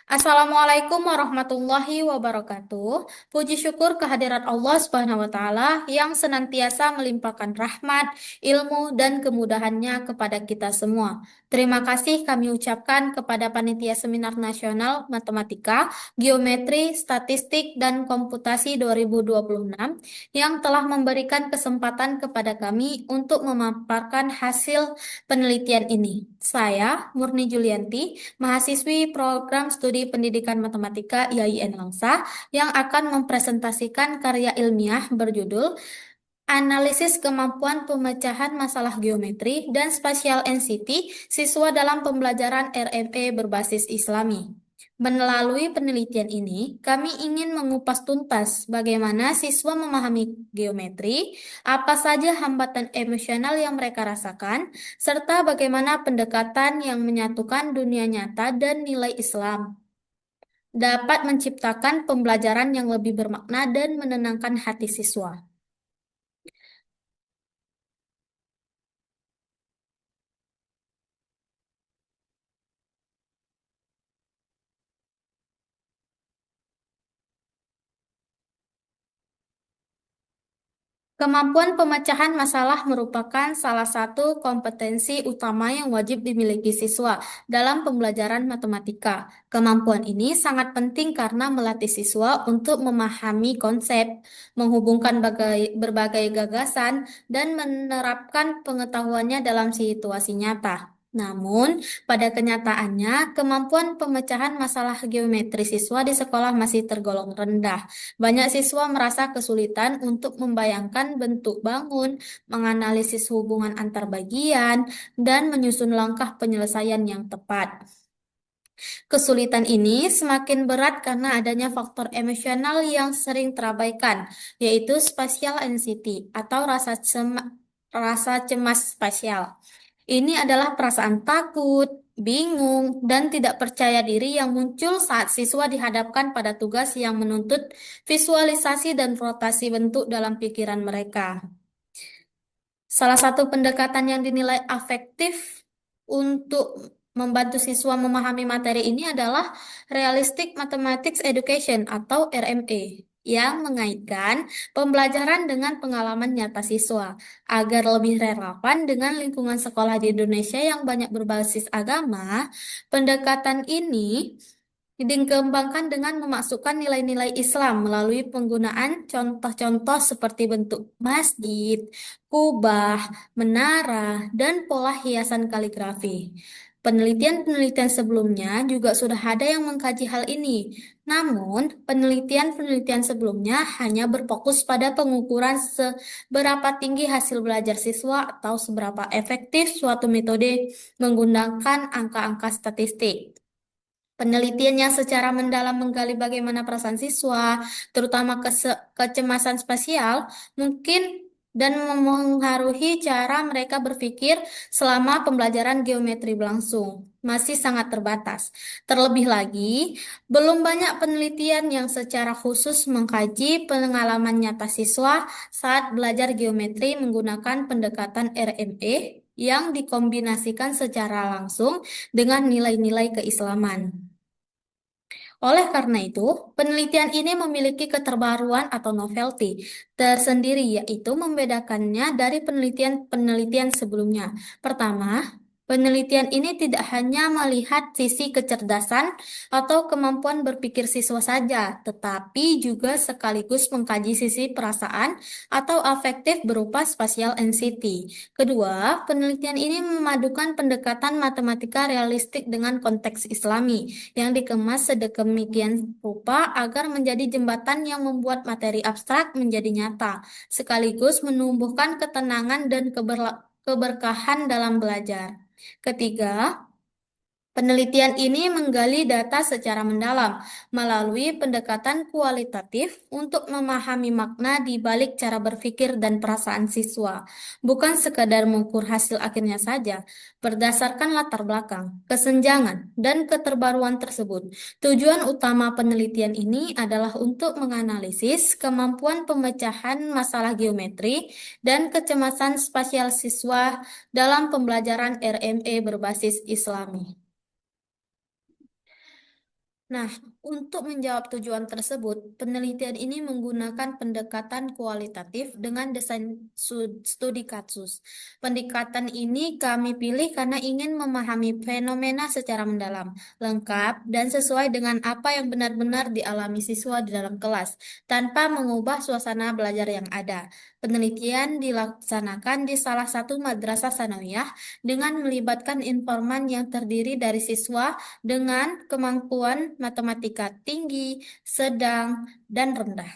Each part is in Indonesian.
Assalamualaikum warahmatullahi wabarakatuh. Puji syukur kehadirat Allah Subhanahu wa taala yang senantiasa melimpahkan rahmat, ilmu dan kemudahannya kepada kita semua. Terima kasih kami ucapkan kepada Panitia Seminar Nasional Matematika, Geometri, Statistik dan Komputasi 2026 yang telah memberikan kesempatan kepada kami untuk memaparkan hasil penelitian ini. Saya, Murni Julianti, mahasiswi program studi pendidikan matematika IAIN Langsa yang akan mempresentasikan karya ilmiah berjudul Analisis Kemampuan Pemecahan Masalah Geometri dan Spasial NCT Siswa dalam Pembelajaran RME Berbasis Islami. Melalui penelitian ini, kami ingin mengupas tuntas bagaimana siswa memahami geometri, apa saja hambatan emosional yang mereka rasakan, serta bagaimana pendekatan yang menyatukan dunia nyata dan nilai Islam dapat menciptakan pembelajaran yang lebih bermakna dan menenangkan hati siswa. Kemampuan pemecahan masalah merupakan salah satu kompetensi utama yang wajib dimiliki siswa dalam pembelajaran matematika. Kemampuan ini sangat penting karena melatih siswa untuk memahami konsep, menghubungkan berbagai gagasan, dan menerapkan pengetahuannya dalam situasi nyata. Namun, pada kenyataannya, kemampuan pemecahan masalah geometri siswa di sekolah masih tergolong rendah. Banyak siswa merasa kesulitan untuk membayangkan bentuk bangun, menganalisis hubungan antar bagian, dan menyusun langkah penyelesaian yang tepat. Kesulitan ini semakin berat karena adanya faktor emosional yang sering terabaikan, yaitu spatial anxiety atau rasa cemas spasial. Ini adalah perasaan takut, bingung, dan tidak percaya diri yang muncul saat siswa dihadapkan pada tugas yang menuntut visualisasi dan rotasi bentuk dalam pikiran mereka. Salah satu pendekatan yang dinilai afektif untuk membantu siswa memahami materi ini adalah Realistic Mathematics Education atau RME yang mengaitkan pembelajaran dengan pengalaman nyata siswa agar lebih relevan dengan lingkungan sekolah di Indonesia yang banyak berbasis agama. Pendekatan ini dikembangkan dengan memasukkan nilai-nilai Islam melalui penggunaan contoh-contoh seperti bentuk masjid, kubah, menara, dan pola hiasan kaligrafi. Penelitian-penelitian sebelumnya juga sudah ada yang mengkaji hal ini. Namun, penelitian-penelitian sebelumnya hanya berfokus pada pengukuran seberapa tinggi hasil belajar siswa atau seberapa efektif suatu metode menggunakan angka-angka statistik. Penelitian yang secara mendalam menggali bagaimana perasaan siswa, terutama kecemasan spasial, mungkin dan memengaruhi cara mereka berpikir selama pembelajaran geometri berlangsung. Masih sangat terbatas. Terlebih lagi, belum banyak penelitian yang secara khusus mengkaji pengalaman nyata siswa saat belajar geometri menggunakan pendekatan RME yang dikombinasikan secara langsung dengan nilai-nilai keislaman. Oleh karena itu, penelitian ini memiliki keterbaruan atau novelty tersendiri, yaitu membedakannya dari penelitian-penelitian sebelumnya. Pertama, penelitian ini tidak hanya melihat sisi kecerdasan atau kemampuan berpikir siswa saja, tetapi juga sekaligus mengkaji sisi perasaan atau afektif berupa spatial anxiety. Kedua, penelitian ini memadukan pendekatan matematika realistik dengan konteks Islami yang dikemas sedemikian rupa agar menjadi jembatan yang membuat materi abstrak menjadi nyata, sekaligus menumbuhkan ketenangan dan keberkahan dalam belajar. Ketiga, penelitian ini menggali data secara mendalam melalui pendekatan kualitatif untuk memahami makna di balik cara berpikir dan perasaan siswa, bukan sekadar mengukur hasil akhirnya saja. Berdasarkan latar belakang, kesenjangan, dan keterbaruan tersebut, tujuan utama penelitian ini adalah untuk menganalisis kemampuan pemecahan masalah geometri dan kecemasan spasial siswa dalam pembelajaran RME berbasis Islami. Nah, untuk menjawab tujuan tersebut, penelitian ini menggunakan pendekatan kualitatif dengan desain studi kasus. Pendekatan ini kami pilih karena ingin memahami fenomena secara mendalam, lengkap, dan sesuai dengan apa yang benar-benar dialami siswa di dalam kelas, tanpa mengubah suasana belajar yang ada. Penelitian dilaksanakan di salah satu madrasah sanawiyah dengan melibatkan informan yang terdiri dari siswa dengan kemampuan matematika tinggi, sedang, dan rendah,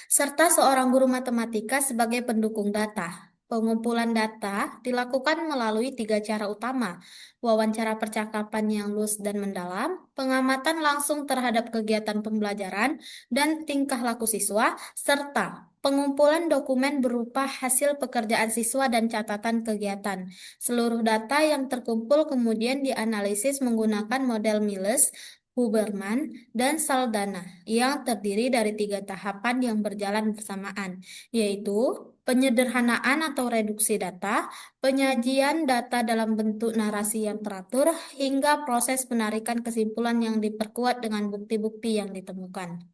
serta seorang guru matematika sebagai pendukung data. Pengumpulan data dilakukan melalui tiga cara utama: wawancara percakapan yang luas dan mendalam, pengamatan langsung terhadap kegiatan pembelajaran dan tingkah laku siswa, serta pengumpulan dokumen berupa hasil pekerjaan siswa dan catatan kegiatan. Seluruh data yang terkumpul kemudian dianalisis menggunakan model Miles, Huberman, dan Saldana yang terdiri dari tiga tahapan yang berjalan bersamaan, yaitu penyederhanaan atau reduksi data, penyajian data dalam bentuk narasi yang teratur, hingga proses penarikan kesimpulan yang diperkuat dengan bukti-bukti yang ditemukan.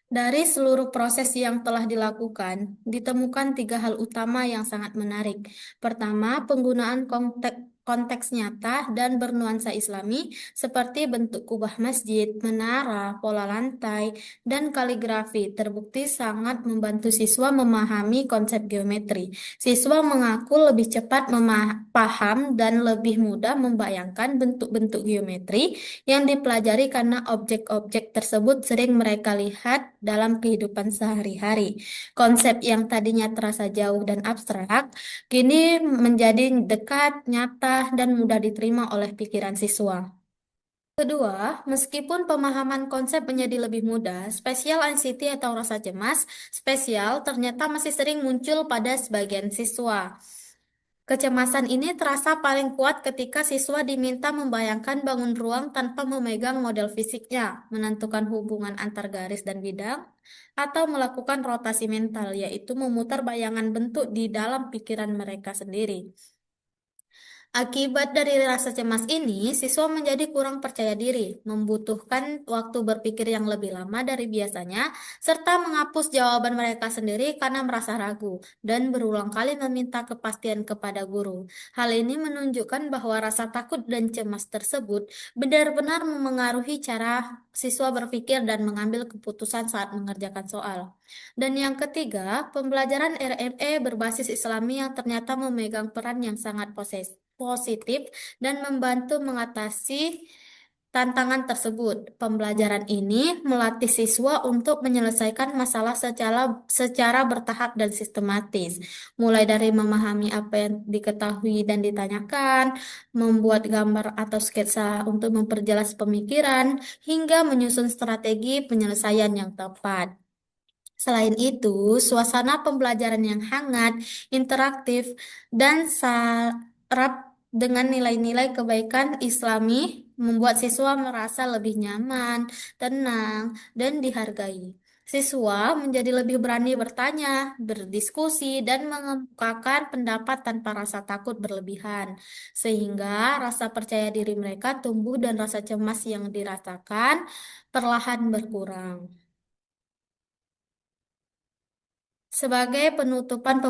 Dari seluruh proses yang telah dilakukan, ditemukan tiga hal utama yang sangat menarik. Pertama, penggunaan konteks nyata dan bernuansa Islami seperti bentuk kubah masjid, menara, pola lantai, dan kaligrafi terbukti sangat membantu siswa memahami konsep geometri. Siswa mengaku lebih cepat paham dan lebih mudah membayangkan bentuk-bentuk geometri yang dipelajari karena objek-objek tersebut sering mereka lihat dalam kehidupan sehari-hari. Konsep yang tadinya terasa jauh dan abstrak, kini menjadi dekat, nyata, dan mudah diterima oleh pikiran siswa. Kedua, meskipun pemahaman konsep menjadi lebih mudah, spesial anxiety atau rasa cemas spesial ternyata masih sering muncul pada sebagian siswa. Kecemasan ini terasa paling kuat ketika siswa diminta membayangkan bangun ruang tanpa memegang model fisiknya, menentukan hubungan antar garis dan bidang, atau melakukan rotasi mental, yaitu memutar bayangan bentuk di dalam pikiran mereka sendiri. Akibat dari rasa cemas ini, siswa menjadi kurang percaya diri, membutuhkan waktu berpikir yang lebih lama dari biasanya, serta menghapus jawaban mereka sendiri karena merasa ragu, dan berulang kali meminta kepastian kepada guru. Hal ini menunjukkan bahwa rasa takut dan cemas tersebut benar-benar memengaruhi cara siswa berpikir dan mengambil keputusan saat mengerjakan soal. Dan yang ketiga, pembelajaran RME berbasis Islami yang ternyata memegang peran yang sangat positif dan membantu mengatasi tantangan tersebut. Pembelajaran ini melatih siswa untuk menyelesaikan masalah secara bertahap dan sistematis, mulai dari memahami apa yang diketahui dan ditanyakan, membuat gambar atau sketsa untuk memperjelas pemikiran, hingga menyusun strategi penyelesaian yang tepat. Selain itu, suasana pembelajaran yang hangat, interaktif, dan syarat dengan nilai-nilai kebaikan Islami membuat siswa merasa lebih nyaman, tenang, dan dihargai. Siswa menjadi lebih berani bertanya, berdiskusi, dan mengemukakan pendapat tanpa rasa takut berlebihan, sehingga rasa percaya diri mereka tumbuh dan rasa cemas yang dirasakan perlahan berkurang. Sebagai penutupan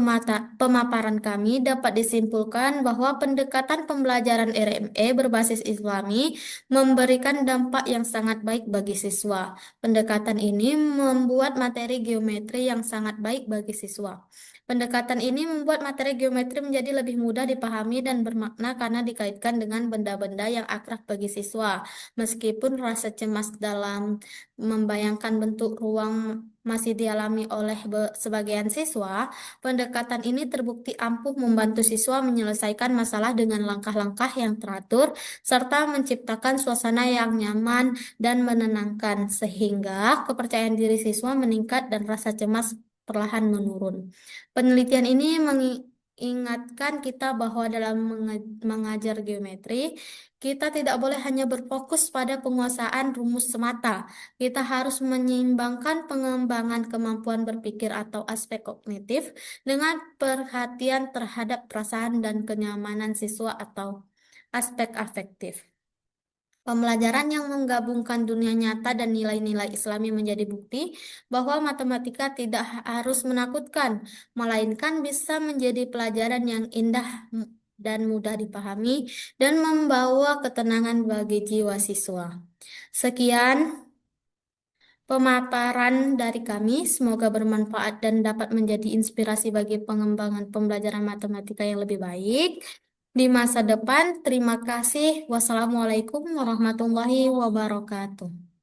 pemaparan kami, dapat disimpulkan bahwa pendekatan pembelajaran RME berbasis Islami memberikan dampak yang sangat baik bagi siswa. Pendekatan ini membuat materi geometri yang sangat baik bagi siswa. Pendekatan ini membuat materi geometri menjadi lebih mudah dipahami dan bermakna karena dikaitkan dengan benda-benda yang akrab bagi siswa. Meskipun rasa cemas dalam membayangkan bentuk ruang masih dialami oleh sebagian siswa, pendekatan ini terbukti ampuh membantu siswa menyelesaikan masalah dengan langkah-langkah yang teratur, serta menciptakan suasana yang nyaman dan menenangkan, sehingga kepercayaan diri siswa meningkat dan rasa cemas perlahan menurun. Penelitian ini ingatkan kita bahwa dalam mengajar geometri, kita tidak boleh hanya berfokus pada penguasaan rumus semata. Kita harus menyeimbangkan pengembangan kemampuan berpikir atau aspek kognitif dengan perhatian terhadap perasaan dan kenyamanan siswa atau aspek afektif. Pembelajaran yang menggabungkan dunia nyata dan nilai-nilai Islami menjadi bukti bahwa matematika tidak harus menakutkan, melainkan bisa menjadi pelajaran yang indah dan mudah dipahami dan membawa ketenangan bagi jiwa siswa. Sekian pemaparan dari kami, semoga bermanfaat dan dapat menjadi inspirasi bagi pengembangan pembelajaran matematika yang lebih baik di masa depan. Terima kasih. Wassalamualaikum warahmatullahi wabarakatuh.